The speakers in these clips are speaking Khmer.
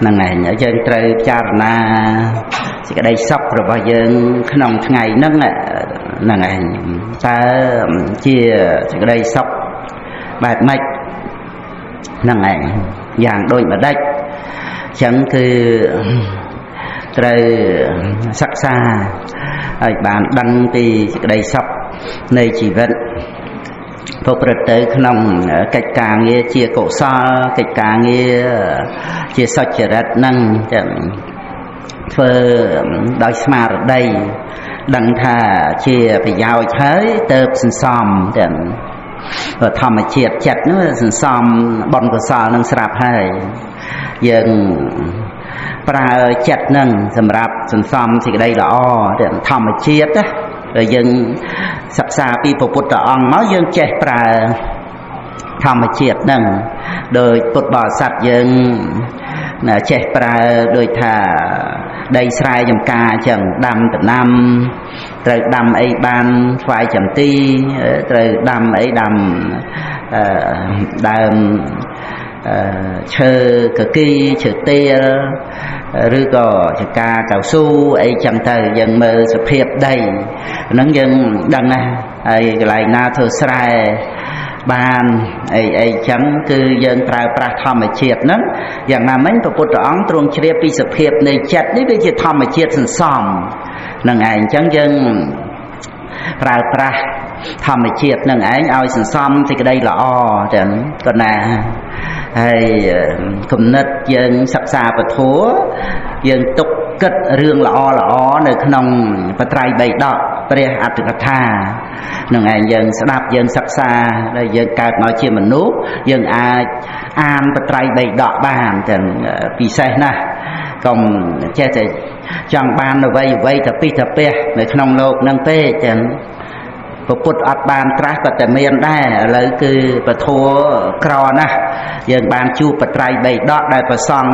năng ngày dân trời cha na chỉ cái đây sốc rồi bao giờ không ngày nâng năng ngày ta chia chỉ cái đây sốc bài mạch năng ngày dạng đôi mà đách chẳng cứ trời sắc xa bạn đăng thì cái đây sốc này chỉ vẫn phục rực tới không cách càng nghe chia cổ so cách càng nghe chia sạch rất năng phơ đói smart ở đây đăng thà chia phải giao thế tớp sinh xóm và thầm triệt chặt nó sinh xóm bọn của sao năng sạp hay dần pra chặt năng sầm rạp sinh xóm thì đây là o thầm triệt á rồi dân sắp xa pi phục bột ong máu dân che pra thầm triệt năng đời bột bò sạch dân che pra đôi thà đây sai dòng ca chẳng đâm từ năm rồi đâm ấy ban phải chẳng ti rồi đâm ấy đâm đâm chơi cờ kỳ chơi tia rồi có chơi ca cao su ấy chẳng thời dân mơ sự phiệp đây nắng dân đăng ấy lại na thơ sai ban ấy chẳng cứ dân trao pra thầm triệt nắngอย่างนั้นมันพระพุทธองค์ตรงเฉลี่ยปีสเพียบในจัดนี่เป็นจะทำมาเชียดสันซ้อมนั่งไงจังยังปราปราทำมาเชียดนั่งไงเอาสันซ้อมที่ก็ได้ละอ้อจังก็น่าให้คุมนัดยังศักษาปะทัวยังตกกึดเรื่องละอ้อในขนมปะไตรใบดอกเปรียอัตถกถานั่งไงยังสดับยังศักษาได้ยังการมาเชียมนุษย์ยังอ่านปะไตรใบดอกบ้านจังปีเสนะก็แค่จะจังบ้านเอาไว้แต่ปีแต่เปียในขนมโลกนั่งเป้จังพระพุทธอัตบานตรัสก็แต่เมียนได้เลยคือปะทัวกรอนะยังบานจูปะไตรใบดอกได้ประซอง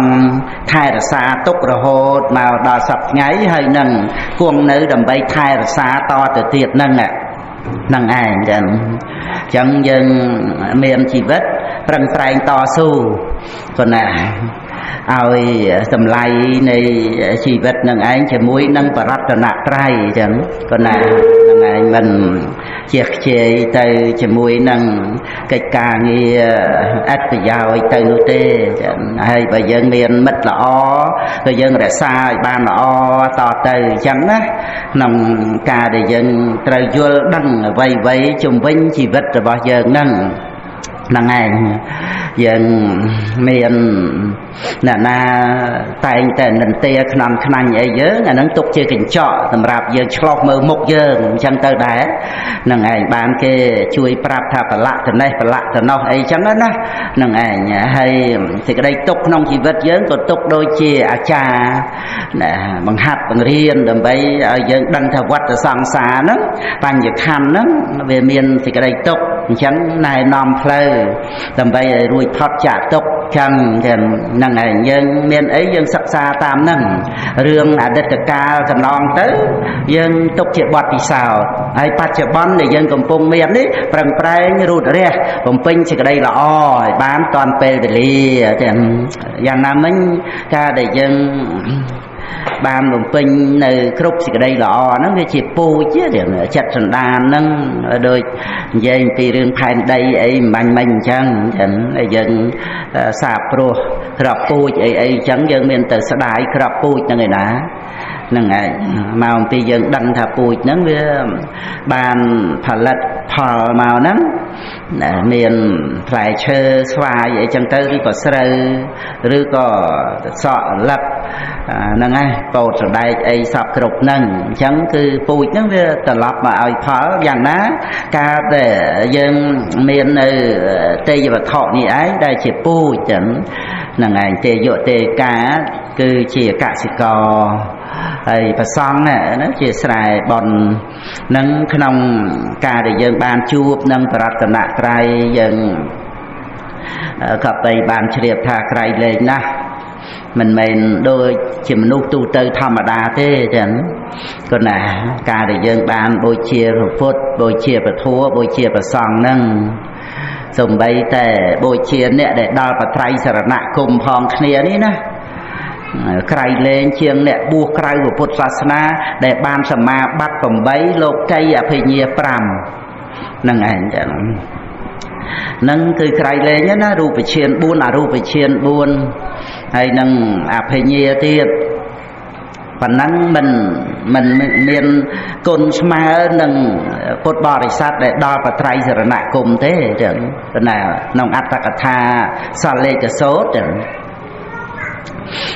ไทยรักษาตุกระโหดมาดอสับไงให้นั่งกวงเนื้อดำใบไทยรักษาต่อแต่เตียดนั่งนั่งอ่านจังจังยังเมียนชีวิตปรังไตรต่อสู้ก็น่ะเอาสำไลในชีวิตนั่งไอ้จะมุ้ยนั่งปรัตนาไตรจังก็น่ะนั่งไอ้มันเจียกเจยเตยจะมุ้ยนั่งกิจการเงี้ยอัดยาวเตยนุเตจังให้ไปยังเมียนมัดละอ้อก็ยังรักษาบ้านละอ้อต่อเตยจังนะนำการได้ยังเตยยัวดังไว้จุ่มวิ่งชีวิตระบายยังนั่งนั่งไงยังเมียนน่ะนาแต่งแต่นันเตียขนมขนันเยอะอันนั้นตกเจอกันเจาะสำหรับยังชลอกมือมุกเยอะจังเตอได้นั่งไงบ้านเกช่วยปรับถ้าปละแต่ไหนปละแต่นอกไอ้จังนั้นนะนั่งไงให้สิ่งใดตกน้องชีวิตเยอะก็ตกโดยเจอาจารย์น่ะบังหัดบังเรียนเดิมไปยังดังทวัดสังสารนั้นปัญญาคันนั้นเวเมียนสิ่งใดตกฉันนายนอมเพลย์เดิมไปรวยทอดจ่าตกจังนั่งไงยังเมียนấyยังศึกษาตามนั่งเรื่องอดีตกาลกันลองเต๋ยังตกเจ็บบอดปีสาวไอ้ปัจจุบันเนี่ยยังกำปงเมียนนี่ปรังไพร์รูดเรียผมเป็นสิ่งใดละอ้อยบ้านตอนเปเดลีอย่างนั้นมันก็ได้ยังบ้านผมเป็นในครบสิ่งใดละอ้อนั่นคือจีบปูเชี่ยเดี๋ยวจัดสันดานนั่งโดยยังปีเรื่องภายในไอ้มันจังยังสาบโปรครับปูไอ้จังยังเป็นแต่สลายครับปูนั่นไงนะนั่นไงมาปียังดังถ้าปูนั่นเพื่อบ้านผลิตพอมานั้นเมียนไฟเชอร์สวายไอ้จังเตอร์หรือก็เสรหรือก็สอลับนั่นไงโปรดได้ไอ้สับกรบนั่งจังคือปูนั่นเพื่อตลบมาเอาพออย่างนั้นการแต่ยังเมียนเตยบัดทอนี่ไอ้ได้เจ็บปูจังนั่นไงเตยโยเตกาคือเชี่ยกะสิกอไอ้ภาษาเนี่ยนั่นเชี่ยสายบอลนั่งขนมการได้ยังบานจูบนั่งปรัตนาไตรยังกับไปบานเฉียบทาใครเลยนะมันเป็นโดยจิมนุษย์ตูเตยธรรมดาเท่จังก็น่ะการได้ยังบานโบเชียร์พุทธโบเชียร์ประทัวโบเชียร์ประซองนั่งสมใบแต่โบเชียร์เนี่ยได้ดาวปไตรสรณะคุมพองเคลียนี่นะ ក្រៃលែងជាងអ្នកបួសក្រៅពុទ្ធសាសនាដែលបានសមាបត្តិ8លោកីអភិញ្ញា5ហ្នឹងឯងចឹងនឹងគឺក្រៃលែងណារូបឈាន4អរូបឈាន4ហើយនឹងអភិញ្ញាទៀតប៉ុណ្ណឹងមិនមានគុណស្មើនឹងពុទ្ធបរិស័ទដែលដល់បត្រៃសរណគមទេចឹងប៉ុន្តែក្នុងអត្តកថាសលេខសោតចឹង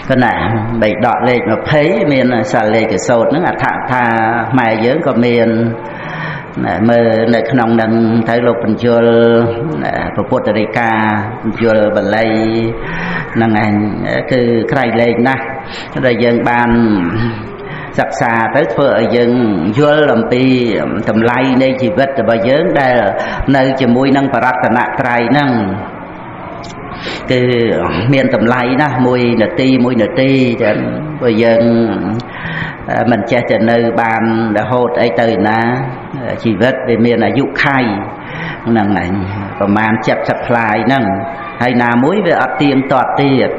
ប៉ុន្តែបីដកលេខ20មានសលេខសោតហ្នឹងអត្ថថាខ្មែរយើងក៏មានមើលនៅក្នុងនឹងទៅលោកបញ្យលពុទ្ធរិកាបញ្យលបាលីហ្នឹងឯងគឺក្រៃលែងណាស់ដែលយើងបានសិក្សាទៅធ្វើឲ្យយើងយល់អំពីតម្លៃនៃជីវិតរបស់យើងដែលនៅជាមួយនឹងបរតនត្រ័យហ្នឹងគឺមានតម្លៃណាស់1នាទីចឹងព្រោះយើងមិនចេះតែនៅបានរហូតអីទៅណាជីវិតវាមានអាយុខៃហ្នឹងឯងប្រហែល70ផ្លាយហ្នឹងហើយណាមួយវាអត់ទៀងទាត់ទៀត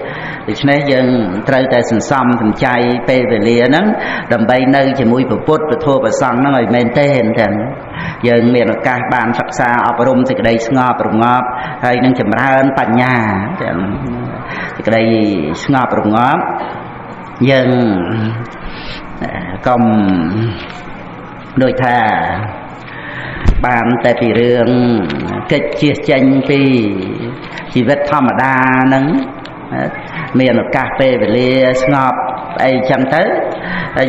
ដូច្នេះយើងត្រូវតែសន្សំសំចៃពេលវេលាហ្នឹងដើម្បីនៅជាមួយពុទ្ធពធប្រសង្ឃហ្នឹងឲ្យមែនទេចឹងយើងមានឱកាសបានសិក្សាអប់រំសេចក្តីស្ងប់រងាប់ហើយនឹងចម្រើនបញ្ញាចឹងសេចក្តីស្ងប់រងាប់យើងកុំដូចថាបានតែពីរឿងកិច្ចជៀសចេញពីជីវិតធម្មតាហ្នឹងមានឱកាសពេលវេលាស្ងប់អីចឹងទៅ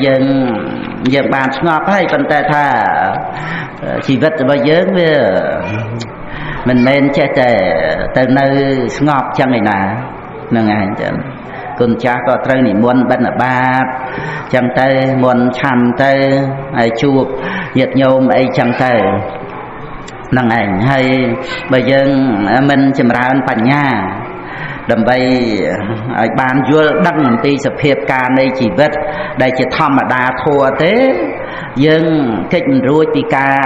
យើងបានស្ងប់ហើយប៉ុន្តែថាជីវិតរបស់យើងវាមិនមែនចេះតែទៅនៅស្ងប់ចឹងឯណាហ្នឹងឯងចឹងគុណចាស់ក៏ត្រូវនិមន្តបិណ្ឌបាតចឹងទៅមុនឆាន់ទៅហើយជួបញាតិញោមអីចឹងទៅហ្នឹងឯងហើយបើយើងមិនចម្រើនបញ្ញាដើម្បីឲ្យបានយល់ដឹងអំពីសភាពការនៃជីវិតដែលជាធម្មតាធម៌ទេយើងកិច្ចមិនរួចពីការ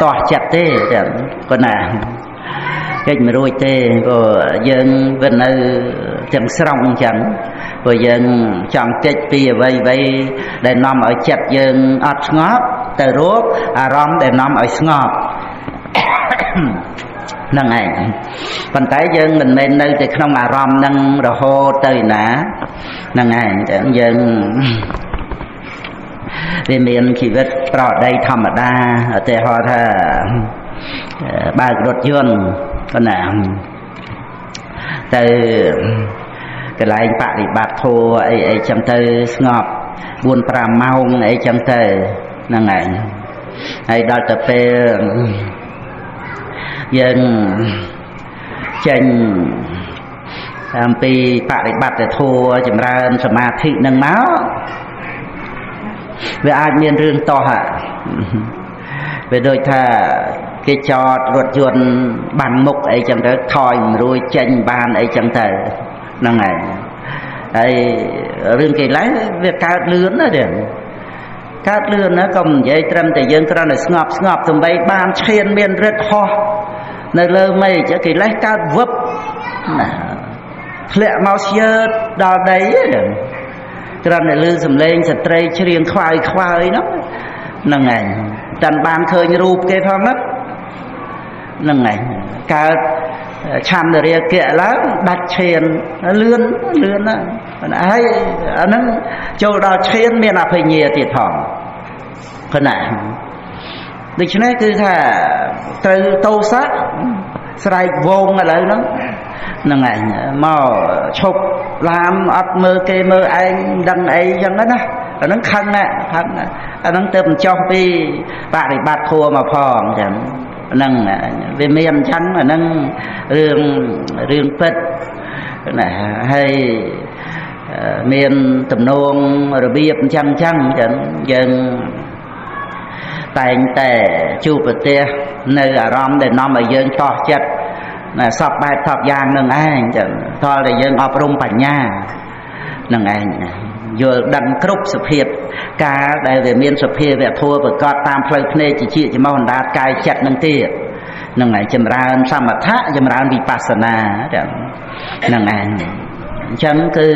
តោះចិត្តទេចឹងគាត់ណាកិច្ចមិនរួចទេព្រោះយើងវានៅទាំងស្រុងអញ្ចឹងព្រោះយើងចង់កិច្ចពីអ្វីដែលនាំឲ្យចិត្តយើងអត់ស្ងប់ទៅរកអារម្មណ៍ដែលនាំឲ្យស្ងប់ហ្នឹងឯងប៉ុន្តែយើងមិនមែននៅតែក្នុងអារម្មណ៍ហ្នឹងរហូតទៅណាហ្នឹងឯងចឹងយើងវាមានជីវិតប្រដីធម្មតាឧទាហរណ៍ថាបើករថយន្តប៉ុណ្ណាទៅកន្លែងបរិបត្តិធម៌អីចឹងទៅស្ងប់ 4-5 ម៉ោងអីចឹងទៅហ្នឹងឯងហើយដល់ទៅពេលយើងចេញអំពីបរិបត្តិធម៌ចម្រើនសមាធិនឹងមកវាអាចមានរឿងតោះវាដូចថាគេចតរថយន្តបាំងមុខអីចឹងទៅថយមិនរួចចេញបានអីចឹងទៅហ្នឹងហើយហើយរឿងកិលេសវាកើតលឿនណាស់ទេកើតលឿនណាកុំនិយាយត្រឹមតែយើងគ្រាន់តែស្ងប់ទំបីបានឈានមានរិទ្ធហោះនៅលើមេឃកិលេសកើតវឹបណាធ្លាក់មកស្យើតដល់ដីហ្នឹងគ្រាន់តែឮសំឡេងស្ត្រីច្រៀងខ្វាយហ្នឹងឯងតាន់បានឃើញរូបគេផងហ្នឹងឯងកើតឆន្ទរាគៈឡើងដាច់ឈានលឿនណាហើយអាហ្នឹងចូលដល់ឈានមានអភិញ្ញាទៀតផងគណៈដូច្នេះគឺថាត្រូវតោសៈស្រែកវងឥឡូវហ្នឹងឯងមកឈប់ឡាមអត់មើលគេមើលឯងដឹងអីចឹងណាអាហ្នឹងខឹងអាហ្នឹងទៅបញ្ចុះពីបរិបត្តិធម៌មកផងចឹងហ្នឹងវាមានអញ្ចឹងអាហ្នឹងរឿងពិតណាហើយមានទំនងរបៀបអញ្ចឹងយើងតែងតែជួបប្រទះនៅអារម្មណ៍ដែលនាំឲ្យយើងតោះចិត្តសពបែបសពយ៉ាងនឹងឯងចឹងតលតែយើងអប់រំបញ្ញានឹងឯងយល់ដឹងគ្រប់សភាពការដែលវាមានសភាវៈធម៌ប្រកបតាមផ្លូវភ្នែកជាចំអណ្ដាតកាយចិត្តនឹងទៀតនឹងឯងចម្រើនសមថៈចម្រើនវិបស្សនាចឹងនឹងឯង chẳng cứ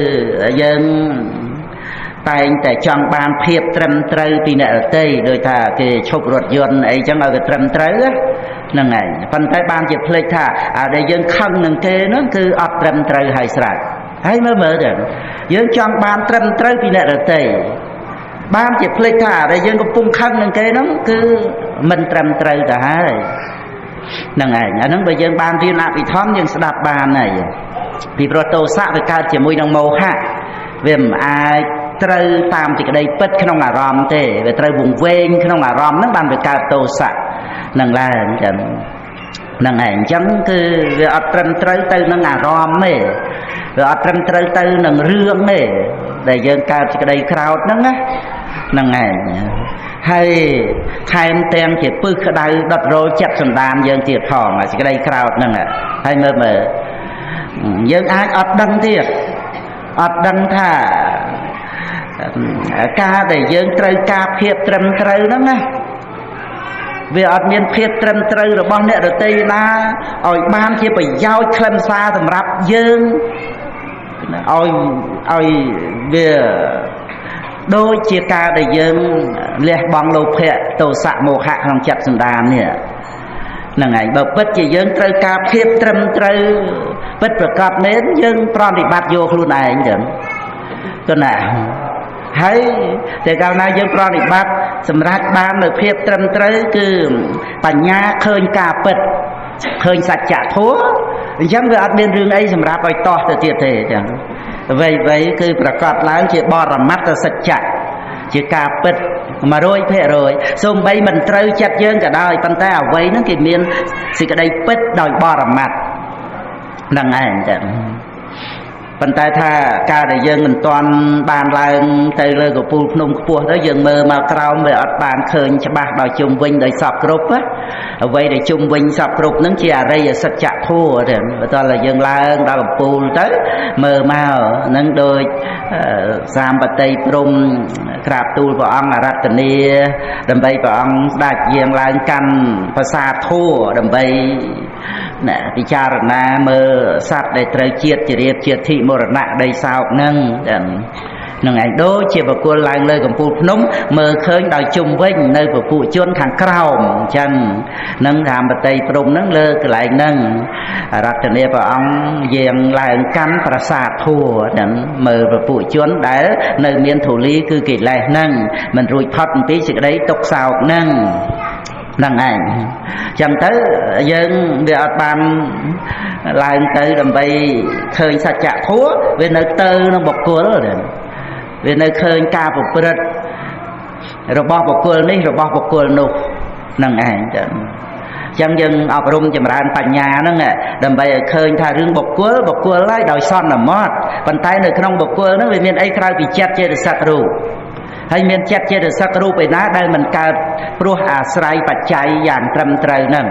dân tay tại trong ban phiệp trầm trâu vì nè tây đôi thà cái chụp ruột dồn ấy chẳng ở cái trầm trâu á nâng này phần tay ban chụp lên thà đây dân khăn nâng kê nó cứ ọt trầm trâu hay sạch hay mới mở được dân trong ban trầm trâu vì nè tây ban chụp lên thà đây dân có phun khăn nâng kê nó cứ mình trầm trâu cả hai nâng này nó bây giờ ban viên lại bị thóm nhưng sẽ đạp ban này vì proto xã với cao chỉ mùi nông màu hạ vì ai trâu tam thì cái đây bất không là rom thế về trâu vùng ven không là rom nó ban về cao tô xã nâng là nâng ảnh chẳng cứ về ở trâu trâu tư nó là rom mê về ở trâu trâu tư nâng rương mê để dân cao thì cái đây crowd nó nâng ảnh hay em tem chỉ bự cái đây đợt rồi chặt sườn đàn dân tiệt thòng là cái đây crowd nâng hay mơ mơ dân ai ọt đăng thiệt ọt đăng thà ca để dân trâu ca phiệp trầm trâu đó nghe vì ọt miền phiệp trầm trâu rồi bọn nè rồi tây là ôi ban chỉ phải giao khăn xa thầm rạp dân ôi về đôi chia ca để dân lẹ bằng lô phẹ tổ xạ mồ hạ lòng chặt sừng đàn nè là ngày bậc bất chỉ dân trâu ca phiệp trầm trâu bất bậc cọp nến dân tròn thì bạt vô luôn này anh chẳng cho nào hay thì cao nay dân tròn thì bạt sầm rát ban được phiệp trầm trâu cứ bản nhá khơi cà bật khơi sạch chả thố chẳng người ăn bên rừng ấy sầm rát bài to từ tiệt thể chẳng vậy cứประกอบឡើងជាបរមត្តសច្ចៈជាការពិត100%សូម្បីមិនត្រូវចិត្តយើងក៏ដោយប៉ុន្តែអ្វីហ្នឹងគេមានសេចក្តីពិតដោយបរមត្តហ្នឹងឯងចឹងប៉ុន្តែថាការដែលយើងមិនទាន់បានឡើងទៅលើកពូលភ្នំខ្ពស់ទៅយើងមើលមកក្រោមវាអត់បានឃើញច្បាស់ដោយជុំវិញដោយសពគ្រប់អ្វីដែលជុំវិញសពគ្រប់ហ្នឹងជាអរិយសច្ចធម៌ទេបើតើយើងឡើងដល់កំពូលទៅមើលមកហ្នឹងដូចសាមបតីព្រំក្រាបទូលព្រះអង្គអរតនីដើម្បីព្រះអង្គស្ដេចយាងឡើងកាន់ប្រាសាទធម៌ដើម្បីពិចារណាមើលសត្វដែលត្រូវជាតិជារៀបជាធិមរណៈដីសោកហ្នឹងនឹងឯងដូចជាបកុលឡើងលើកំពូលភ្នំមើលឃើញដោយជុំវិញនៅពពួកជនខាងក្រោមអញ្ចឹងនឹងតាមបតីព្រំហ្នឹងលើកន្លែងហ្នឹងរតនាព្រះអង្គយាងឡើងកាន់ប្រាសាទធัวហ្នឹងមើលពពួកជនដែលនៅមានធូលីគឺកិលេសហ្នឹងមិនរួចផុតអំពីសេចក្តីទុក្ខសោកហ្នឹងហ្នឹងឯងចឹងទៅយើងវាអត់បានឡើងទៅដើម្បីឃើញសច្ចធម៌វានៅទៅក្នុងបុគ្គលវានៅឃើញការប្រព្រឹត្តរបស់បុគ្គលនេះរបស់បុគ្គលនោះហ្នឹងឯងចឹងយើងអប់រំចម្រើនបញ្ញាហ្នឹងដើម្បីឲ្យឃើញថារឿងបុគ្គលហើយដោយសន្មតប៉ុន្តែនៅក្នុងបុគ្គលហ្នឹងវាមានអីក្រៅពីចិត្តចេតសិករូបហើយមានចិត្តចេតសិករូបឯណាដែលមិនកើតព្រោះអាស្រ័យបច្ច័យយ៉ាងត្រឹមត្រូវហ្នឹង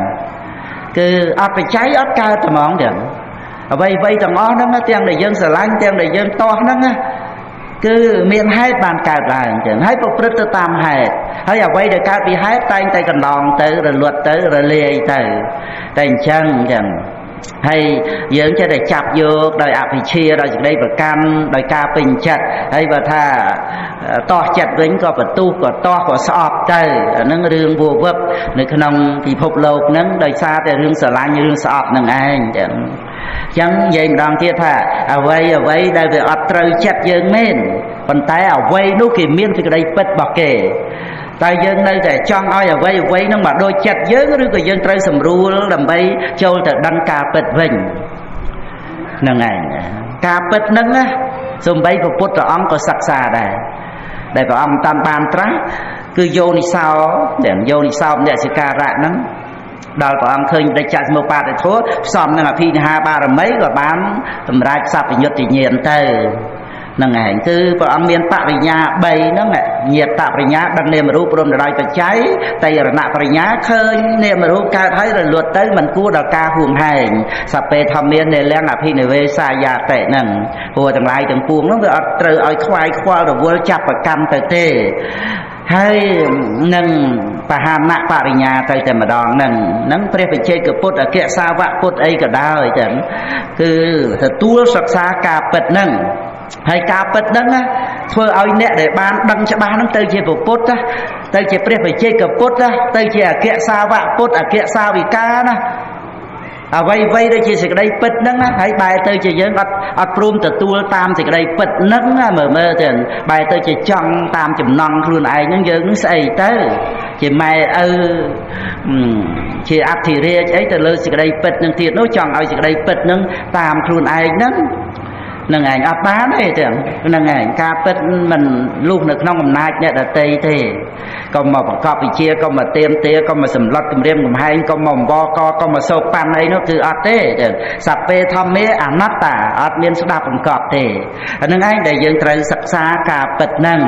គឺអត់បច្ច័យអត់កើតហ្មងចឹងអ្វីទាំងអស់ហ្នឹងទាំងដែលយើងស្រឡាញ់ទាំងដែលយើងតោះហ្នឹងគឺមានហេតុបានកើតឡើងចឹងហើយប្រព្រឹត្តទៅតាមហេតុហើយអ្វីដែលកើតពីហេតុតែងតែកន្លងទៅរលត់ទៅរលាយទៅតែអញ្ចឹងហើយយើងចេះតែចាប់យកដោយអភិជាដោយសេចក្តីប្រកាន់ដោយការពេញចិត្តហើយបើថាតោះចិត្តវិញក៏បន្ទុះក៏តោះក៏ស្អប់ទៅអានឹងរឿងវវឹបនៅក្នុងពិភពលោកហ្នឹងដោយសារតែរឿងស្រឡាញ់រឿងស្អប់នឹងឯងចឹងនិយាយម្ដងទៀតថាអ្វីដែលវាអត់ត្រូវចិត្តយើងមែនប៉ុន្តែអ្វីនោះគេមានសេចក្តីពិតរបស់គេតែយើងនៅតែចង់ឲ្យអ្វីហ្នឹងមកដូចចិត្តយើងឬក៏យើងត្រូវសម្រួលដើម្បីចូលទៅដឹងការពិតវិញហ្នឹងឯងការពិតហ្នឹងណាសូម្បីព្រះពុទ្ធអង្គក៏សិក្សាដែរដែលព្រះអង្គតាមបានត្រាស់គឺយោនិសោមនសិការៈហ្នឹងដល់ព្រះអង្គឃើញបដិច្ចសមុបបាទធម៌ផ្សំនឹងអភិនិហាបារមីក៏បានសម្រេចសព្វញុត្តញ្ញាណទៅហ្នឹងឯងគឺព្រះអង្គមានបរិញ្ញា3ហ្នឹងញាតបរិញ្ញាដឹងនាមរូបព្រមដោយបច្ច័យតៃរណបរិញ្ញាឃើញនាមរូបកើតហើយរលត់ទៅមិនគួរដល់ការហួងហែងសពេធម្មានិលំអភិនិវេសាយាតិហ្នឹងព្រោះទាំងឡាយទាំងពួងហ្នឹងវាអត់ត្រូវឲ្យខ្វាយខ្វល់រវល់ចាប់ប្រកម្មទៅទេ ហើយនឹងបហានៈបរិញ្ញាទៅតែម្ដងនឹងព្រះវិជ័យកពុទ្ធអគ្គសាវកពុទ្ធអីក៏ដោយចឹងគឺទទួលសិក្សាការពិតហ្នឹងហើយការពិតហ្នឹងធ្វើឲ្យអ្នកដែលបានដឹងច្បាស់ហ្នឹងទៅជាពុទ្ធទៅជាព្រះវិជ័យកពុទ្ធទៅជាអគ្គសាវកពុទ្ធអគ្គសាវិកាណាអ្វីដែលជាសេចក្តីពិតហ្នឹងហើយបែរទៅជាយើងអត់ព្រមទទួលតាមសេចក្តីពិតហ្នឹងមើលទៅបែរទៅជាចង់តាមចំណង់ខ្លួនឯងហ្នឹងយើងនឹងស្អីទៅជាម៉ែឪជាអធិរាជអីទៅលើសេចក្តីពិតហ្នឹងទៀតនោះចង់ឲ្យសេចក្តីពិតហ្នឹងតាមខ្លួនឯងហ្នឹងនឹងឯងអត់បានទេទាំងនឹងឯងការពិតមិនលុះនៅក្នុងអំណាចអ្នកដទៃទេកុំមកបង្កប់វិជាកុំមកទៀមទាកុំមកសម្លុតគម្រាមកំហែងកុំមកអង្វរកកុំមកសោកប៉ាន់អីនោះគឺអត់ទេសព្វេធម្មាអនត្តាអត់មានស្ដាប់បង្កប់ទេអានឹងឯងដែលយើងត្រូវសិក្សាការពិតហ្នឹង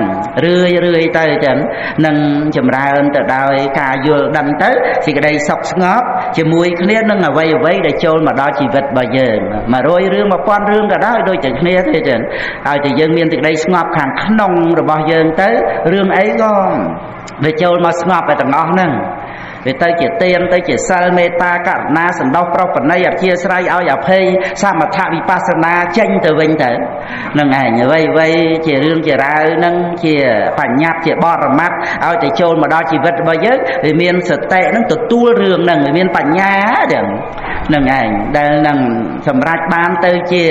រឿយទៅចឹងនឹងចម្រើនទៅដោយការយល់ដឹងទៅសេចក្តីសុខស្ងប់ជាមួយគ្នានឹងអ្វីដែលចូលមកដល់ជីវិតរបស់យើង100រឿង1000រឿងក៏ដោយដូចតែគ្នាទេចឹងឲ្យតែយើងមានសេចក្តីស្ងប់ខាងក្នុងរបស់យើងទៅរឿងអីក៏វាចូលមកស្ងប់តែទាំងអស់ហ្នឹងវាទៅជាទានទៅជាសិលមេត្តាករុណាសន្តោសប្រោសប្រណីអធ្យាស្រ័យឲ្យអភ័យសមថវិបស្សនាចេញទៅវិញទៅនឹងឯងអ្វីជារឿងជារាវនឹងជាបញ្ញត្តិជាបរមត្ថឲ្យតែចូលមកដល់ជីវិតរបស់យើងវាមានសតិនឹងទទួលរឿងហ្នឹងវាមានបញ្ញាទាំងនឹងឯងដែលនឹងសម្រេចបានទៅជា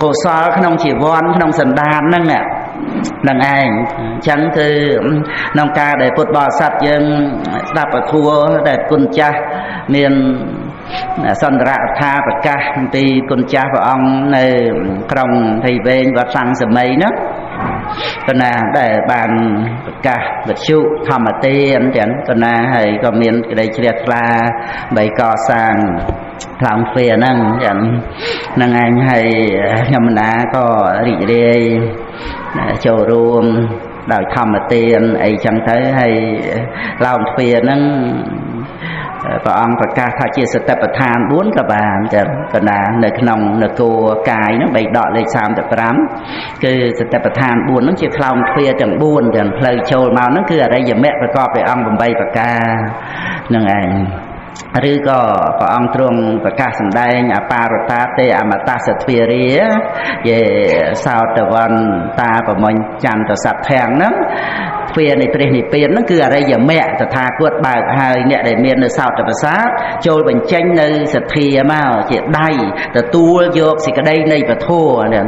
កុសលក្នុងជីវ័នក្នុងសន្តានហ្នឹងនឹងឯងអញ្ចឹងគឺក្នុងការដែលពុទ្ធបរិស័ទយើងស្ដាប់ពធដែលគុណចាស់មានសន្តរថាប្រកាសអំពីគុណចាស់ព្រះអង្គនៅក្រុងថៃវែងវត្តសង្ឃសម័យនោះកណាដែលបានប្រកាសវិទ្យុធម្មទានទាំងកណាហើយក៏មានក្តីជ្រះថ្លាបីកសាងផ្លោងទ្វារហ្នឹងចឹងហ្នឹងឯងហើយខ្ញុំណាក៏រីករាយចូលរួមដោយធម្មទានអីចឹងទៅហើយផ្លោងទ្វារហ្នឹងព្រះអង្គប្រកាសថាជាសតិប្បដ្ឋាន4ក៏បានចឹងកណានៅក្នុងនគរកាយហ្នឹងបីដកលេខ35គឺសតិប្បដ្ឋាន4ហ្នឹងជាផ្លោងទ្វារទាំង4ទាំងផ្លូវចូលមកហ្នឹងគឺអរិយមគ្គប្រកបដោយអង្គ8ប្រការហ្នឹងឯងឬក៏ព្រះអង្គទ្រង់ប្រកាសសម្ដែងអបារតាទេអមតសទ្វារាយេសោតវន្តាប្រមញ្ញចន្ទសត្ធាំងហ្នឹងទ្វារនៃព្រះនិព្វានហ្នឹងគឺអរិយមគ្គតថាគតបើកហើយអ្នកដែលមាននៅសោតប្រសាទចូលបញ្ចេញនៅសទ្ធាមកជាដៃទទួលយកសេចក្តីនៃពធហ្នឹង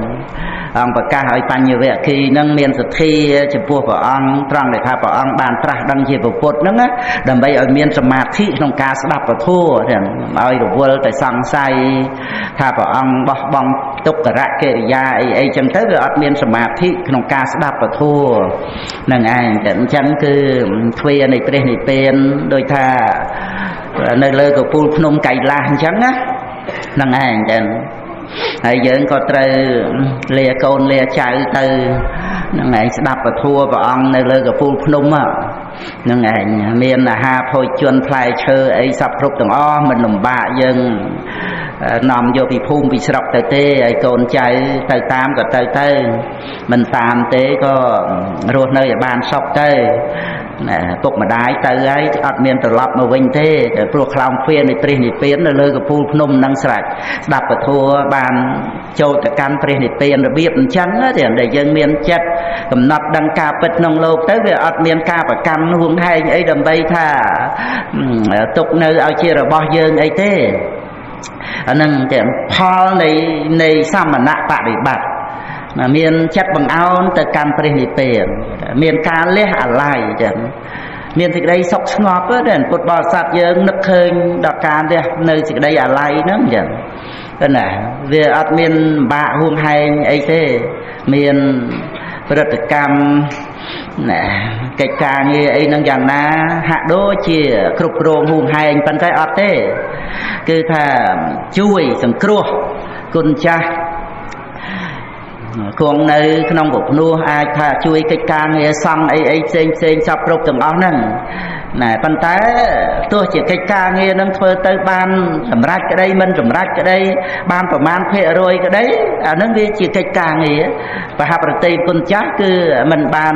អង្គប្រកាសឲ្យបញ្ញវគិនឹងមានសទ្ធាចំពោះព្រះអង្គត្រង់ដែលថាព្រះអង្គបានត្រាស់ដឹងជាពុទ្ធហ្នឹងណាដើម្បីឲ្យមានសមាធិក្នុងការស្ដាប់ពធទាំងឲ្យរវល់តែសង្ស័យថាព្រះអង្គបោះបង់ទុក្ករកិរិយាអីចឹងទៅវាអត់មានសមាធិក្នុងការស្ដាប់ពធហ្នឹងឯងតែអញ្ចឹងគឺទ្វារនៃព្រះនិព្វានដោយថានៅលើកពូលភ្នំកៃឡាសអញ្ចឹងណាហ្នឹងឯងចឹងហើយយើងក៏ត្រូវលាកូនលាចៅទៅហ្នឹងឯងស្ដាប់ពធព្រះអង្គនៅលើកពូលភ្នំហ្នឹងឯងមានអាហារភោជនផ្លែឈើអីសពគ្រប់ទាំងអស់មិនលំបាកយើងនាំយកពីភូមិពីស្រុកទៅទេហើយកូនចៅទៅតាមក៏ទៅមិនតាមទេក៏រស់នៅឲ្យបានសុខទៅពុកម្ដាយទៅហើយអត់មានត្រឡប់មកវិញទេព្រោះខ្លោងទ្វារនៃព្រះនិព្វាននៅលើកពូលភ្នំនឹងស្រេចស្ដាប់ពធបានចូលទៅកាន់ព្រះនិព្វានរបៀបអញ្ចឹងដែលយើងមានចិត្តកំណត់ដឹងការពិតក្នុងលោកទៅវាអត់មានការប្រកាន់ហួងហែងអីដើម្បីថាទុកនៅឲ្យជារបស់យើងអីទេអានឹងទាំងផលនៃសមណបរិបត្តិមានចិត្តបង្អោនទៅកាន់ព្រះនិព្វានមានការលះអាល័យចឹងមានសេចក្តីសុខស្ងប់ទេពុទ្ធបរិស័ទយើងនឹកឃើញដល់ការលះនៅសេចក្តីអាល័យហ្នឹងចឹងណាវាអត់មានបាក់ហួងហែងអីទេមានប្រតិកម្មណាកិច្ចការងារអីហ្នឹងយ៉ាងណាហាក់ដូចជាគ្រប់គ្រងហួងហែងប៉ុន្តែអត់ទេគឺថាជួយសង្គ្រោះគុណចាស់ គង់នៅក្នុងពភ្នោះអាចថាជួយកិច្ចការងារសង់អីផ្សេងសពគ្រប់ទាំងអស់ហ្នឹងណែប៉ុន្តែទោះជាកិច្ចការងារនឹងធ្វើទៅបានសម្រេចក្តីមិនសម្រេចក្តីបានប្រមាណភាគរយក្តីអានឹងវាជាកិច្ចការងារប្រហាប្រតិគុណចាស់គឺមិនបាន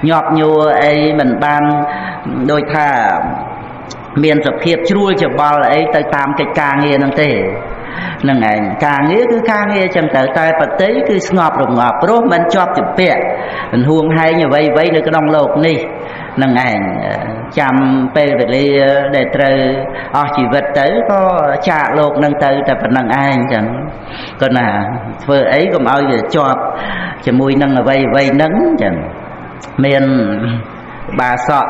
ញាប់ញួរអីមិនបានដូចថាមានសភាពជ្រួលច្បល់អីទៅតាមកិច្ចការងារហ្នឹងទេនឹងឯងការងារគឺការងារចឹងទៅតែបតិគឺស្ងប់រងាប់ព្រោះមិនជាប់ជំពាក់មិនហួងហែងអ្វីនៅក្នុងโลกនេះនឹងឯងចាំពេលវេលាដែលត្រូវអស់ជីវិតទៅក៏ចាកโลกនឹងទៅតែប៉ុណ្្នឹងឯងចឹងក៏ណាធ្វើអីកុំឲ្យវាជាប់ជាមួយនឹងអ្វីហ្នឹងចឹងមានបាសក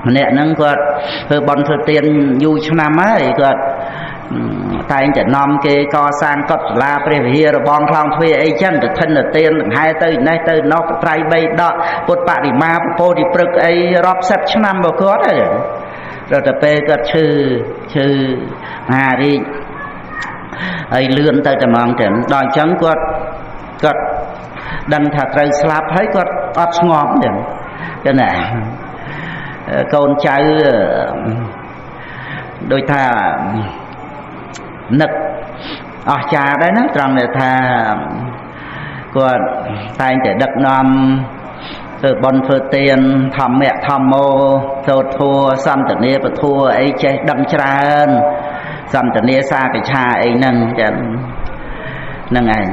ម្នាក់ហ្នឹងគាត់ធ្វើបន់ធ្វើទានយូរឆ្នាំហើយគាត់តែងតែនាំគេកសាងកុដិសាលាព្រះវិហាររបងខ្លងទ្វារអីចឹងទៅធិនទានដង្ហែទៅនេះទៅនោះត្រៃបីដកពុទ្ធបរិមាពពោធិព្រឹកអីរាប់សិបឆ្នាំរបស់គាត់ហើយដល់តែពេលគាត់ឈឺមហារាជហើយលឿនទៅតែហ្មងចឹងដល់អញ្ចឹងគាត់ដឹងថាត្រូវស្លាប់ហើយគាត់អត់ស្ងប់ចឹងចឹងណាកូនចៅដូចថានឹកអស្ចារ្យដែរណាត្រង់ដែលថាគាត់តែងតែដឹកនាំធ្វើបុណ្យធ្វើទានធម្មៈធម្មោសូត្រធัวសន្តានាពធัวអីចេះដឹងច្រើនសន្តានាសាកឆាអីហ្នឹងចឹងហ្នឹងឯង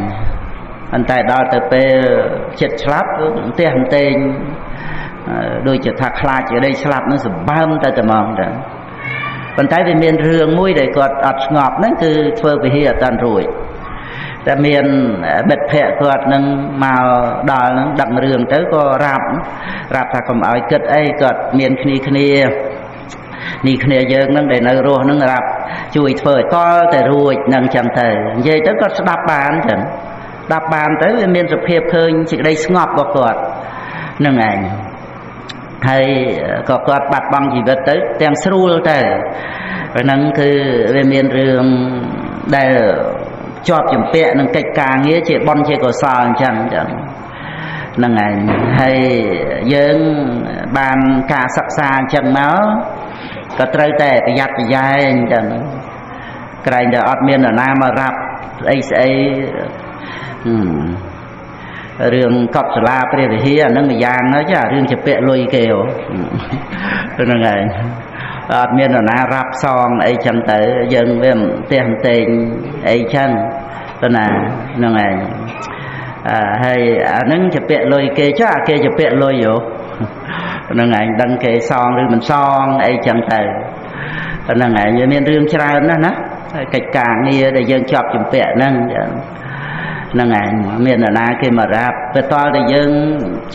ប៉ុន្តែដល់ទៅពេលចិត្តស្លាប់ផ្ទះអន្ទែងដូចជាថាខ្លាចជាដីស្លាប់នឹងសម្បើមទៅតែហ្មងទៅប៉ុន្តែវាមានរឿងមួយដែលគាត់អត់ស្ងប់ហ្នឹងគឺធ្វើវិហារអត់តាន់រួចតែមានមិត្តភ័ក្តិគាត់នឹងមកដល់ហ្នឹងដឹងរឿងទៅក៏រាប់ថាកុំឲ្យគិតអីគាត់មានគ្នាយើងហ្នឹងដែលនៅរស់ហ្នឹងរាប់ជួយធ្វើឲ្យតល់តែរួចហ្នឹងចឹងទៅនិយាយទៅគាត់ស្ដាប់បានចឹងស្ដាប់បានទៅវាមានសភាពឃើញសេចក្តីស្ងប់របស់គាត់ហ្នឹងឯងហើយក៏គាត់បាត់បង់ជីវិតទៅទាំងស្រួលទៅហ្នឹងគឺវាមានរឿងដែលជាប់ជំពាក់នឹងកិច្ចការងារជាបុណ្យជាកុសលអញ្ចឹងហ្នឹងឯងហើយយើងបានការសិក្សាអញ្ចឹងមកក៏ត្រូវតែប្រយ័ត្នប្រយែងអញ្ចឹងក្រែងតែអត់មាននរណាមករាប់ស្អីរឿងកប់សាលាព្រះវិហារអានឹងម្យ៉ាងហើយចារឿងជាពាក់លុយគេហ្នឹងហើយអត់មាននរណារាប់សងអីចឹងទៅយើងវាផ្ទះអន្ទែងអីចឹងទៅណាហ្នឹងហើយហើយអានឹងជាពាក់លុយគេចាគេជាពាក់លុយហ្នឹងហើយដឹងគេសងឬមិនសងអីចឹងទៅហ្នឹងហើយមានរឿងច្រើនណាស់ណាកិច្ចការងារដែលយើងជាប់ជំពាក់ហ្នឹងហ្នឹងឯងមាននរណាគេមករាប់ទៅតល់តែយើង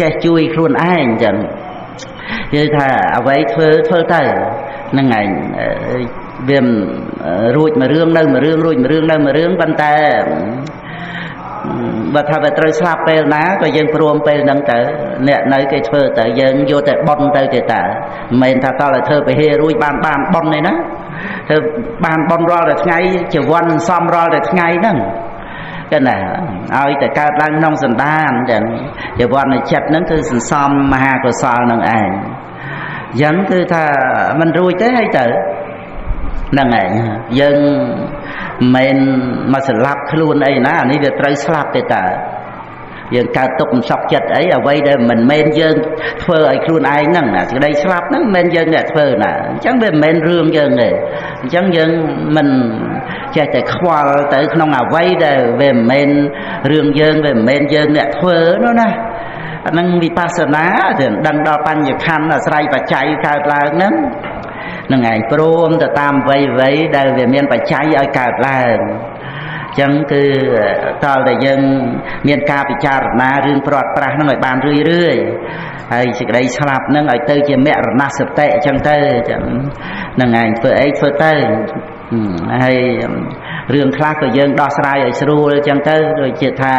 ចេះជួយខ្លួនឯងចឹងគឺថាអ្វីធ្វើទៅហ្នឹងឯងវារួចមួយរឿងនៅមួយរឿងរួចមួយរឿងនៅមួយរឿងប៉ុន្តែបើថាវាត្រូវស្លាប់ពេលណាក៏យើងព្រមពេលហ្នឹងទៅអ្នកនៅគេធ្វើទៅយើងយកតែប៉ុនទៅទេតាមិនមែនថាតល់តែធ្វើពហិរួចបានប៉ុនទេណាធ្វើបានប៉ុនរាល់តែថ្ងៃជាវ័នសំរាល់តែថ្ងៃហ្នឹងចឹងណាឲ្យតែកើតឡើងក្នុងសន្តានចឹងជីវ័ននៃចិត្តហ្នឹងគឺសន្សំមហាកុសលនឹងឯងអញ្ចឹងគឺថាមិនរួចទេហើយទៅហ្នឹងឯងយើងមិនមកស្លាប់ខ្លួនអីណាអានេះវាត្រូវស្លាប់ទេតាយើងកើតទុកមិនសក់ចិត្តអីអ្វីដែលមិនមែនយើងធ្វើឲ្យខ្លួនឯងហ្នឹងសេចក្តីស្លាប់ហ្នឹងមិនមែនយើងអ្នកធ្វើណាអញ្ចឹងវាមិនមែនរឿងយើងទេអញ្ចឹងយើងមិនចេះតែខ្វល់ទៅក្នុងអ្វីដែលវាមិនមែនរឿងយើងវាមិនមែនយើងអ្នកធ្វើនោះណាអាហ្នឹងវិបស្សនាដឹងដល់បញ្ញខណ្ឌអាស្រ័យបច្ច័យកើតឡើងហ្នឹងនឹងឯងព្រមទៅតាមអ្វីដែលវាមានបច្ច័យឲ្យកើតឡើងចឹងគឺតើតែយើងមានការពិចារណារឿងព្រាត់ប្រាសហ្នឹងឲ្យបានរឿយហើយសេចក្តីស្លាប់ហ្នឹងឲ្យទៅជាមរណសតិចឹងទៅចឹងហ្នឹងឯងធ្វើអីធ្វើទៅហើយរឿងខ្លះក៏យើងដោះស្រាយឲ្យស្រួលចឹងទៅដូចជាថា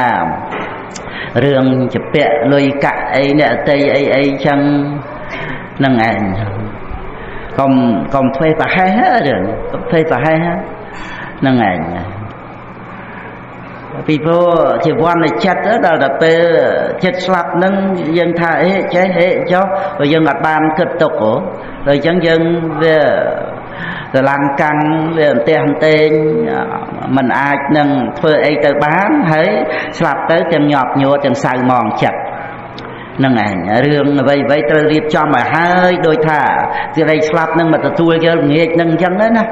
រឿងជាពាក់លុយកាក់អីអ្នកតីអីចឹងហ្នឹងឯងកុំធ្វើប្រហែសរឿងកុំធ្វើប្រហែសហ្នឹងឯង ពីព្រោះជីវ័ននៃចិត្តដល់តែពេលចិត្តស្លាប់នឹងយើងថាអេចេះអេចុះក៏យើងអត់បានគិតទុកហ៎ដល់អញ្ចឹងយើងវាស្រឡាំងកាំងវាអន្ទះអន្ទែងมันអាចនឹងធ្វើអីទៅបានហើយស្លាប់ទៅទាំងញាប់ញួរទាំងសៅមងចិត្តហ្នឹងឯងរឿងអ្វីត្រូវរៀបចំឲ្យហើយដោយថាសេចក្តីស្លាប់នឹងមកទទួលយកងាកនឹងអញ្ចឹងណា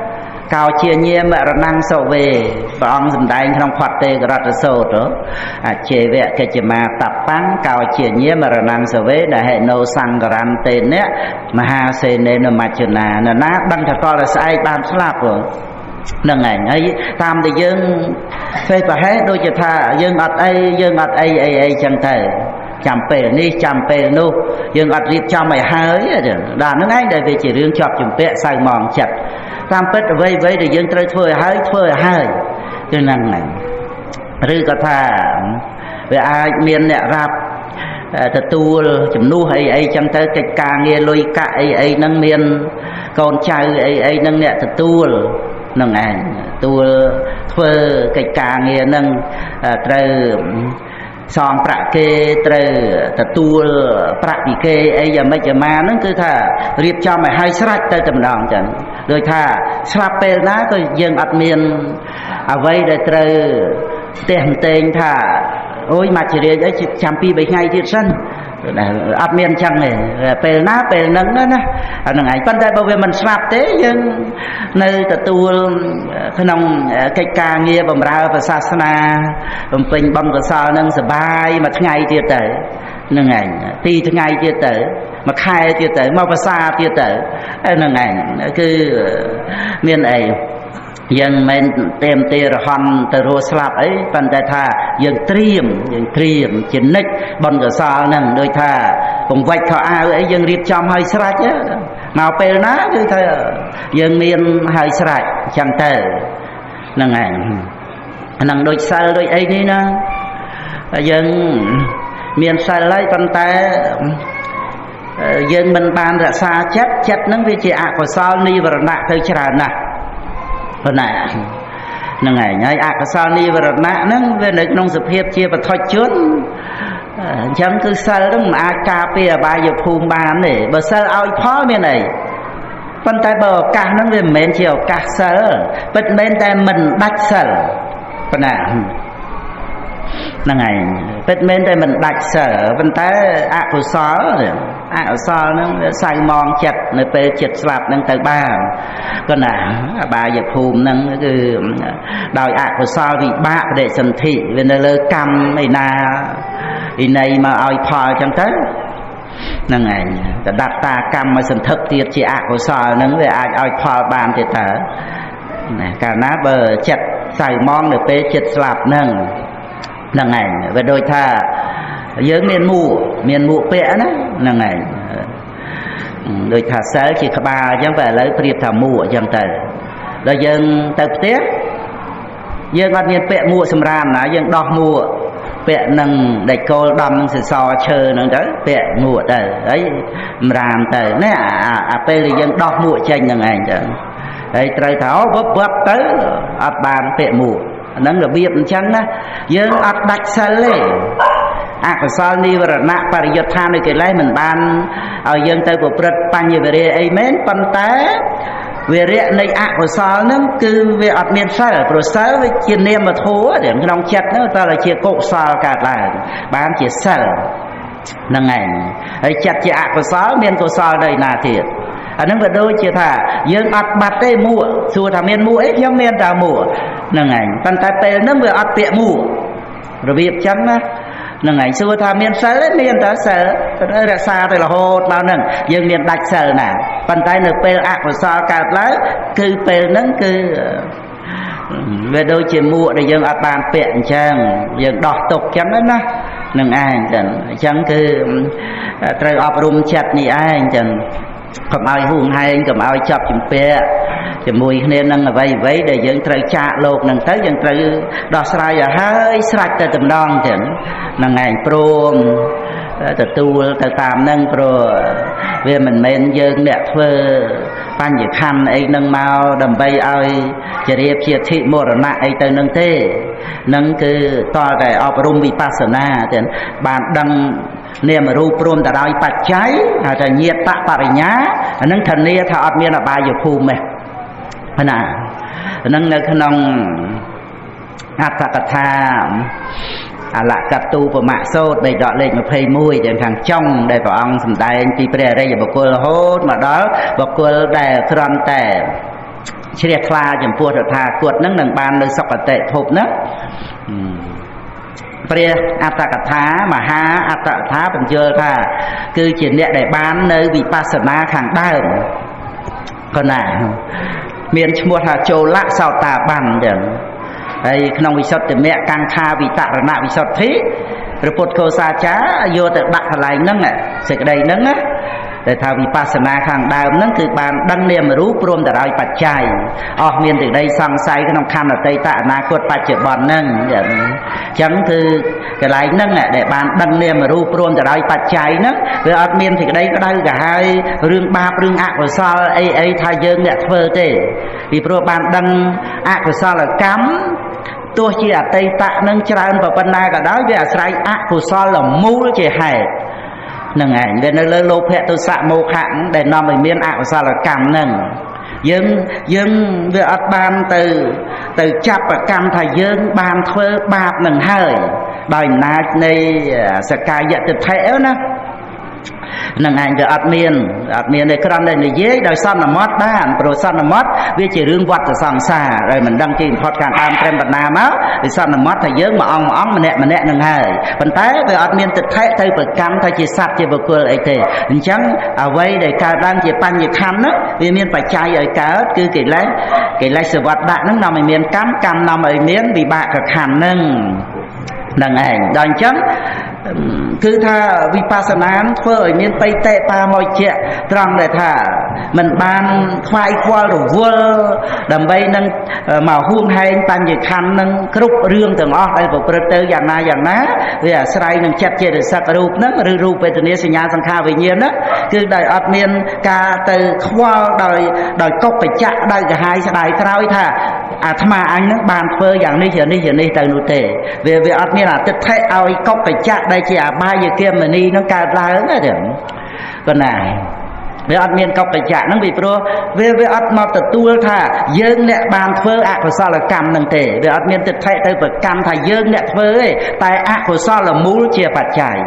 កោជាញាមរណង្សវេព្រះអង្គសម្ដែងក្នុងផាត់ទេករតសោតអចេវៈកិច្ចមាតបាំងកោជាញាមរណង្សវេដែលហេណូសង្ករន្ទេនៈមហាសេនេនមច្ចនាណាដឹងថាតលស្អែកបានស្លាប់ហ្នឹងឯងហើយតាមតែយើងផ្សេងប្រហែលដូចជាថាយើងអត់អីចឹងទៅចាំពេលនេះចាំពេលនោះយើងអត់រៀបចំឲ្យហើយដល់ហ្នឹងឯងដែលវាជារឿងជាប់ជំពាក់សៅមងចិត្តតាមពិតអ្វីដែលយើងត្រូវធ្វើឲ្យហើយគឺហ្នឹងហ្នឹងឬក៏ថាវាអាចមានអ្នករាប់ទទួលជំនួសអីចឹងទៅកិច្ចការងារលុយកាក់អីហ្នឹងមានកូនចៅអីហ្នឹងអ្នកទទួលហ្នឹងឯងទទួលធ្វើកិច្ចការងារហ្នឹងត្រូវសងប្រាក់គេត្រូវទទួលប្រាក់ពីគេអីយ៉ាងម៉េចយ៉ាងម៉ាហ្នឹងគឺថារៀបចំឲ្យហើយស្រេចទៅតែម្ដងចឹងដូចថាស្លាប់ពេលណាក៏យើងអត់មានអ្វីដែលត្រូវផ្ទះផ្ទែងថាអូយមកជារាជអីចាំ2 3ថ្ងៃទៀតសិនអត់មានអញ្ចឹងទេពេលណាពេលហ្នឹងណាអាហ្នឹងឯងប៉ុន្តែបើវាមិនស្លាប់ទេយើងនៅទទួលក្នុងកិច្ចការងារបម្រើព្រះសាសនាបំពេញបុណ្យកុសលហ្នឹងសប្បាយមួយថ្ងៃទៀតទៅហ្នឹងឯង2 ថ្ងៃទៀតទៅមួយខែទៀតទៅមកភាសាទៀតទៅហ្នឹងឯងគឺមានអីយើងមិនមែនទេរហន្តទៅរស់ស្លាប់អីប៉ុន្តែថាយើងត្រៀមជានិច្ចបុណ្យកុសលហ្នឹងដូចថាពង្វិចខោអាវអីយើងរៀបចំឲ្យស្រេចមកពេលណាគឺថាយើងមានឲ្យស្រេចអញ្ចឹងទៅហ្នឹងឯងហ្នឹងដូចសិលដូចអីនេះណាយើងមានសិលហើយប៉ុន្តែយើងមិនបានរក្សាចិត្តហ្នឹងវាជាអកុសលនិវរណៈទៅច្រើនណាស់ប៉ុណ្ណាហ្នឹងឯងហើយអកុសលនិវរណៈហ្នឹងវានៅក្នុងសភាពជាបឋិជនអញ្ចឹងគឺសិលហ្នឹងមិនអាចការពារអបាយភូមិបានទេបើសិលឲ្យផលមានអីប៉ុន្តែបើឱកាសហ្នឹងវាមិនមែនជាឱកាសសិលពិតមែនតែមិនដាច់សិលប៉ុណ្ណាហ្នឹងឯងពិតមែនតែមិនដាច់សិលប៉ុន្តែអកុសលហ្នឹងវាសៅមងចិត្តនៅពេលចិត្តស្លាប់ហ្នឹងទៅបានក៏ណាអបាយភូមិហ្នឹងគឺដោយអកុសលវិបាកបដិសន្ធិវានៅលើកម្មឯណាឯណីមកឲ្យផលអញ្ចឹងទៅហ្នឹងឯងតដត្តាកម្មឲ្យសន្ធឹកទៀតជាអកុសលហ្នឹងវាអាចឲ្យផលបានទៀតតើណាកាលណាបើចិត្តសៅមងនៅពេលចិត្តស្លាប់ហ្នឹងហ្នឹងឯងវាដូចថាយើងមានមួកពាក់ណាហ្នឹងឯងដូចថាសិលជាក្បាលអញ្ចឹងតែឥឡូវប្រៀបថាមួកអញ្ចឹងទៅដល់យើងទៅផ្ទះយើងអត់មានពាក់មួកសម្រាមណាយើងដោះមួកពាក់នឹងដេកគោលដំនឹងសសរឈើហ្នឹងទៅពាក់មួកទៅហើយសម្រាមទៅនេះអាពេលដែលយើងដោះមួកចេញហ្នឹងឯងទៅហើយត្រូវថាវឹបទៅអត់បានពាក់មួកហ្នឹងរបៀបអញ្ចឹងណាយើងអត់ដាច់សិលទេអកុសលនិវរណៈបរិយុទ្ធានុកិលេសមិនបានឲ្យយើងទៅប្រព្រឹត្តបញ្ញវរិយអីមែនប៉ុន្តែវិរៈនៃអកុសលហ្នឹងគឺវាអត់មានសិលព្រោះសិលវាជានាមធម៌ក្នុងចិត្តហ្នឹងតើជាកុសលកើតឡើងបានជាសិលហ្នឹងឯងហើយចិត្តជាអកុសលមានកុសលនៅណាទៀតអាហ្នឹងវាដូចជាថាយើងអត់បាត់ទេមួកសួរថាមានមួកអីខ្ញុំមានតែមួកហ្នឹងឯងប៉ុន្តែពេលហ្នឹងវាអត់ពាក់មួករបៀបចឹងណាហ្នឹងឯងសួរថាមានសិលទេមានតែសិលរក្សាទៅរហូតមកហ្នឹងយើងមានដាច់សិលណាប៉ុន្តែនៅពេលអកុសលកើតឡើងគឺពេលហ្នឹងគឺវាដូចជាមួកដែលយើងអត់បានពាក់អញ្ចឹងយើងដោះទុកអញ្ចឹងណានឹងឯងចឹងអញ្ចឹងគឺត្រូវអប់រំចិត្តនេះឯងចឹងកុំឲ្យហួងហែងកុំឲ្យចាប់ជំពាក់ជាមួយគ្នានឹងអ្វីដែលយើងត្រូវចាកលោកនឹងទៅយើងត្រូវដោះស្រាយឲ្យហើយស្រេចទៅតែម្ដងចឹងហ្នឹងឯងព្រមទទួលទៅតាមហ្នឹងព្រោះវាមិនមែនយើងអ្នកធ្វើ បញ្ញខណ្ឌអីនឹងមកដើម្បីឲ្យជារៀបជាធិមរណៈអីទៅនឹងទេនឹងគឺតើតែអប់រំវិបស្សនាទាំងបានដឹងនាមរូបព្រមទៅដោយបច្ច័យហៅថាញាតបរិញ្ញាអានឹងធានាថាអត់មានអបាយភូមិទេណានឹងនៅក្នុងអត្ថកថាអលកតូបមសូត្រនៃដកលេខ21ទាំងខាងចុងដែលព្រះអង្គសម្ដែងពីព្រះអរិយបុគ្គលរហូតមកដល់បុគ្គលដែលគ្រាន់តែជ្រះថ្លាចំពោះតថាគតនឹងនឹងបាននៅសុគតិភពណាព្រះអត្តកថាមហាអត្តកថាបញ្យល់ថាគឺជាអ្នកដែលបាននៅវិបស្សនាខាងដើមក៏ណាមានឈ្មោះថាចូលៈសោតាបានចឹងហើយក្នុងវិសុទ្ធិមគ្គកាំងខាវិតរណវិសុទ្ធិព្រះពុទ្ធគោសាចារ្យយកទៅដាក់កន្លែងហ្នឹងសេចក្តីហ្នឹងណាដែលថាវិបស្សនាខាងដើមហ្នឹងគឺបានដឹងនាមរូបព្រមទៅដោយបច្ច័យអស់មានទាំងដីសង្ស័យក្នុងខណ្ឌអតីតអនាគតបច្ចុប្បន្នហ្នឹងអញ្ចឹងគឺកន្លែងហ្នឹងដែលបានដឹងនាមរូបព្រមទៅដោយបច្ច័យហ្នឹងវាអត់មានសេចក្តីក្តៅក្រហាយរឿងបាបរឿងអកុសលអីថាយើងអ្នកធ្វើទេពីព្រោះបានដឹងអកុសលកម្មទោះជាអតីតនឹងច្រើនប៉ុណ្ណាក៏ដោយវាអាស្រ័យអកុសលមូលជាហេតុនឹងឯងវានៅលើលោភៈទោសៈមោហៈដែលនាំឲ្យមានអកុសលកម្មនឹងយើងវាអត់បានទៅចាប់ប្រកម្មថាយើងបានធ្វើបាបនឹងហើយដោយអំណាចនៃសកាយតិដ្ឋិណានឹងឯងវាអត់មានទេគ្រាន់តែនិយាយដោយសន្មតបានព្រោះសន្មតវាជារឿងវត្តសង្សារហើយមិនដឹងទីបំផុតខាងដើមត្រឹមបណ្ណាមកដោយសន្មតថាយើងមួយអង្គម្នាក់នឹងហើយប៉ុន្តែវាអត់មានទិដ្ឋិទៅប្រកម្មថាជាសត្វជាបុគ្គលអីទេអញ្ចឹងអ្វីដែលកើតឡើងជាបញ្ញខណ្ឌហ្នឹងវាមានបច្ច័យឲ្យកើតគឺកិលេសវត្តដាក់ហ្នឹងនាំឲ្យមានកម្មនាំឲ្យមានវិបាកខណ្ឌហ្នឹងនឹងឯងដល់អញ្ចឹងគឺថាវិបស្សនាធ្វើឲ្យមានបៃតេបាមកជាត្រង់ដែលថាមិនបានខ្វាយខ្វល់រវល់ដើម្បីនឹងមកហួងហែងបញ្ញខណ្ឌនឹងគ្រប់រឿងទាំងអស់ដែលប្រព្រឹត្តទៅយ៉ាងណាវាអាស្រ័យនឹងចិត្តចេតសិករូបហ្នឹងឬរូបវេទនាសញ្ញាសង្ខារវិញ្ញាណហ្នឹងគឺដោយអត់មានការទៅខ្វល់ដោយកុបច្ចៈដោយកាហាយស្ដាយក្រោយថាអាត្មាអញហ្នឹងបានធ្វើយ៉ាងនេះទៅនោះទេវាអត់មានអតិថិឲ្យកុបច្ចៈដែលជាអបាយគមនីនឹងកើតឡើងទេប៉ុណ្ណាវាអត់មានកុបច្ចៈហ្នឹងពីព្រោះវាអត់មកទទួលថាយើងអ្នកបានធ្វើអកុសលកម្មហ្នឹងទេវាអត់មានទិដ្ឋិទៅប្រកម្មថាយើងអ្នកធ្វើទេតែអកុសលមូលជាបច្ច័យ